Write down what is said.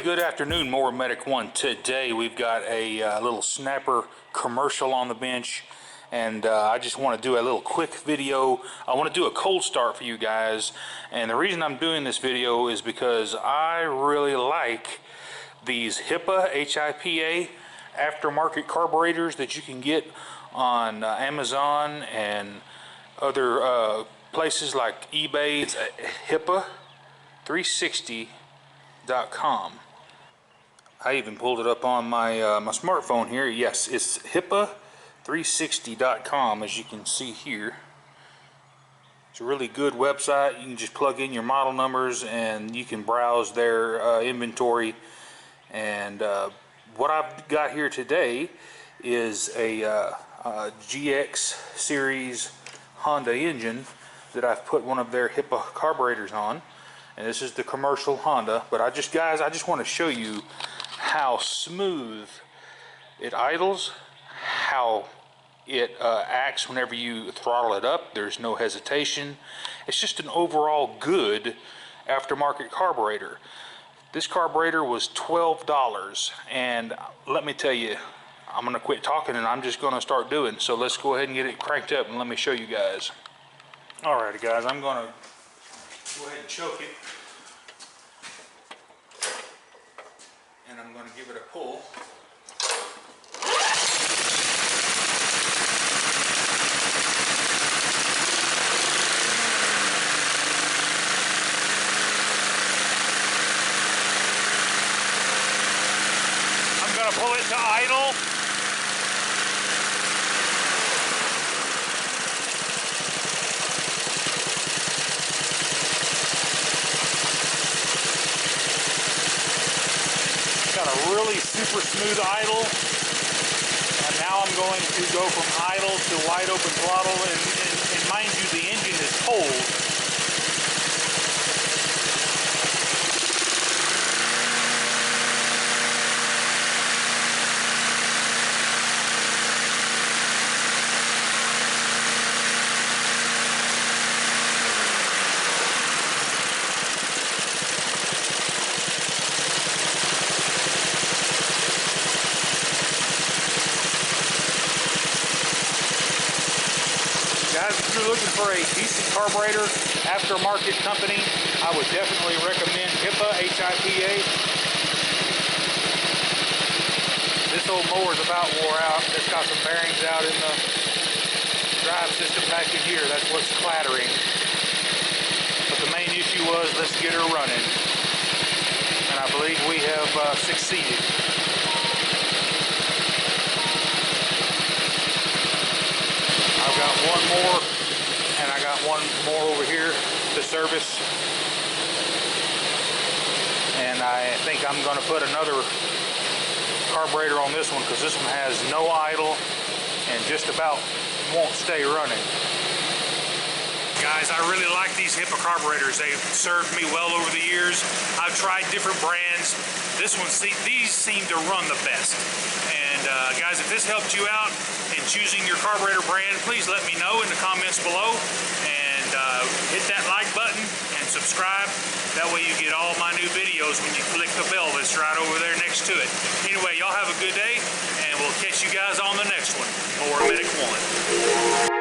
good afternoon, Mower Medic 1. Today we've got a little snapper commercial on the bench, and I just want to do a little quick video. I want to do a cold start for you guys, and the reason I'm doing this video is because I really like these HIPA aftermarket carburetors that you can get on Amazon and other places like eBay. It's HIPA360.com. I even pulled it up on my my smartphone here. Yes, it's HIPA360.com, as you can see here. It's a really good website. You can just plug in your model numbers and you can browse their inventory. And what I've got here today is a GX series Honda engine that I've put one of their HIPA carburetors on. And this is the commercial Honda, but I just want to show you how smooth it idles, how it acts whenever you throttle it up. There's no hesitation. It's just an overall good aftermarket carburetor. This carburetor was $12, and let me tell you, I'm gonna quit talking and I'm just gonna start doing. So let's go ahead and get it cranked up and let me show you guys. Alrighty guys, I'm gonna go ahead and choke it, and I'm going to give it a pull. I'm going to pull it to idle. Got a really super smooth idle, and now I'm going to go from idle to wide open throttle, and mind you, the engine is cold. Guys, if you're looking for a decent carburetor, aftermarket company, I would definitely recommend HIPA. This old mower's about wore out. It's got some bearings out in the drive system back in here. That's what's clattering. But the main issue was, let's get her running. And I believe we have succeeded. I've got one more, and I got one more over here to service. And I think I'm going to put another carburetor on this one, because this one has no idle and just about won't stay running. Guys, I really like these HIPA carburetors. They've served me well over the years. I've tried different brands. These seem to run the best. And guys, if this helped you out in choosing your carburetor brand, please let me know in the comments below, and hit that like button and subscribe. That way you get all my new videos when you click the bell that's right over there next to it. Anyway, y'all have a good day, and we'll catch you guys on the next one. Mower Medic 1.